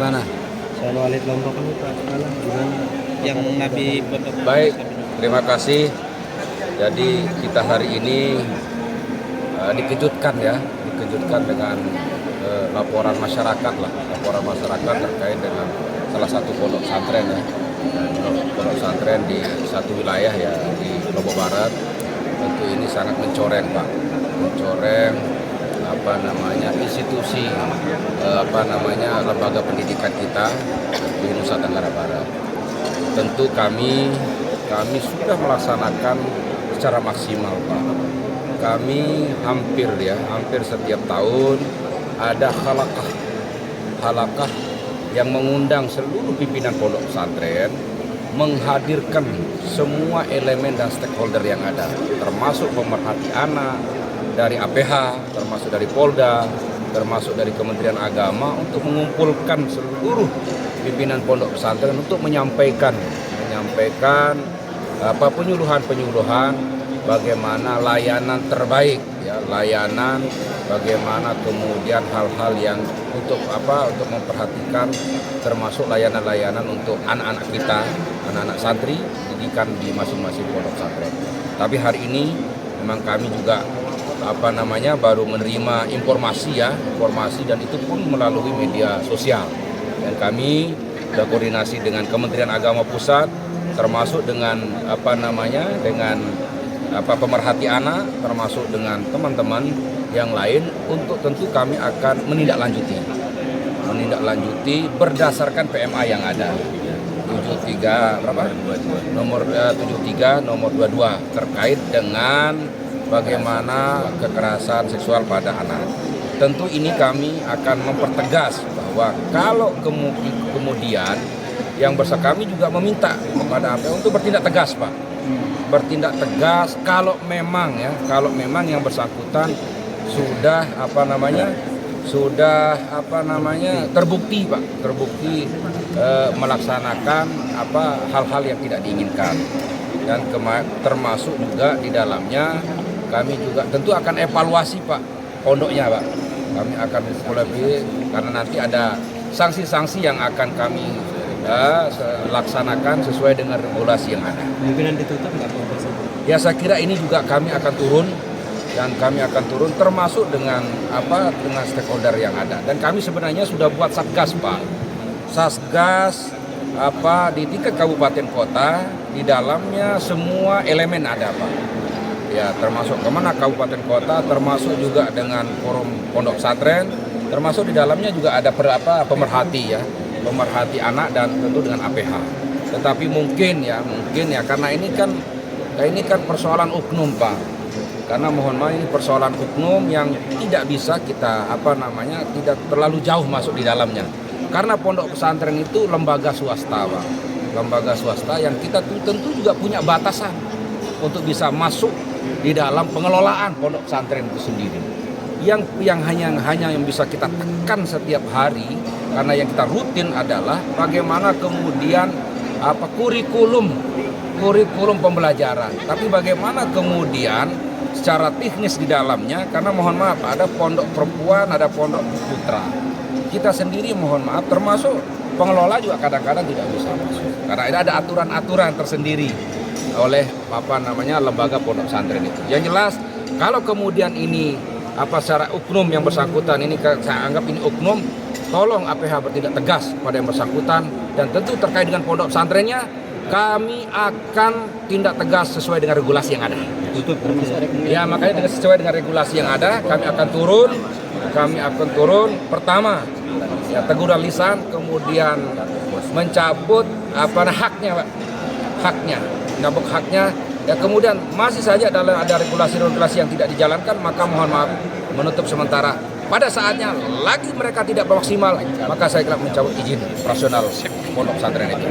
gimana? Saya Walid Lombok ini Pak, gimana? Yang Nabi Pondok. Baik, terima kasih. Jadi kita hari ini dikejutkan dengan laporan masyarakat terkait dengan salah satu pondok pesantren ya. Pondok pesantren di satu wilayah ya di Lombok Barat. Tentu ini sangat mencoreng Pak, institusi lembaga pendidikan kita di Nusa Tenggara Barat. Tentu kami sudah melaksanakan secara maksimal Pak. Kami hampir setiap tahun ada halakah yang mengundang seluruh pimpinan pondok pesantren menghadirkan semua elemen dan stakeholder yang ada, termasuk pemerhati anak dari APH, termasuk dari Polda, termasuk dari Kementerian Agama untuk mengumpulkan seluruh pimpinan pondok pesantren untuk menyampaikan penyuluhan bagaimana layanan terbaik ya, bagaimana kemudian hal-hal yang untuk memperhatikan termasuk layanan untuk anak-anak kita, anak-anak santri didikan di masing-masing pondok pesantren. Tapi hari ini memang kami juga baru menerima informasi dan itu pun melalui media sosial. Dan kami sudah koordinasi dengan Kementerian Agama Pusat, termasuk dengan pemerhati anak, termasuk dengan teman-teman yang lain untuk tentu kami akan menindaklanjuti berdasarkan PMA yang ada. 73 nomor 22 terkait dengan bagaimana kekerasan seksual pada anak. Tentu ini kami akan mempertegas bahwa kalau kemudian yang kami juga meminta kepada APH untuk bertindak tegas Pak. Bertindak tegas kalau memang yang bersangkutan sudah terbukti Pak, melaksanakan hal-hal yang tidak diinginkan. Dan termasuk juga di dalamnya kami juga tentu akan evaluasi Pak pondoknya Pak. Kami akan evaluasi karena nanti ada sanksi-sanksi yang akan kami laksanakan sesuai dengan regulasi yang ada. Kemungkinan ditutup nggak Pak? Ya saya kira ini juga kami akan turun termasuk dengan stakeholder yang ada. Dan kami sebenarnya sudah buat satgas Pak. Satgas di tingkat kabupaten kota, di dalamnya semua elemen ada Pak. Ya termasuk kemana kabupaten kota, termasuk juga dengan forum pondok pesantren, termasuk di dalamnya juga ada pemerhati anak dan tentu dengan APH. Tetapi mungkin ya karena ini kan persoalan uknum Pak. Karena mohon maaf ini persoalan uknum yang tidak bisa kita tidak terlalu jauh masuk di dalamnya. Karena pondok pesantren itu lembaga swasta Pak. Lembaga swasta yang kita tentu juga punya batasan untuk bisa masuk di dalam pengelolaan pondok pesantren itu sendiri. Yang hanya yang bisa kita tekan setiap hari karena yang kita rutin adalah bagaimana kemudian kurikulum pembelajaran. Tapi bagaimana kemudian secara teknis di dalamnya, karena mohon maaf ada pondok perempuan, ada pondok putra. Kita sendiri mohon maaf termasuk pengelola juga kadang-kadang tidak bisa masuk. Karena ada aturan-aturan tersendiri oleh lembaga pondok pesantren itu. Yang jelas kalau kemudian ini secara uknum yang bersangkutan ini saya anggap ini uknum, tolong APH bertindak tegas pada yang bersangkutan dan tentu terkait dengan pondok pesantrennya kami akan tindak tegas sesuai dengan regulasi yang ada. Ya makanya sesuai dengan regulasi yang ada kami akan turun pertama ya teguran lisan, kemudian mencabut haknya mencabut haknya ya, kemudian masih saja ada regulasi-regulasi yang tidak dijalankan, maka mohon maaf menutup sementara. Pada saatnya lagi mereka tidak maksimal, maka saya akan mencabut izin operasional pondok pesantren itu.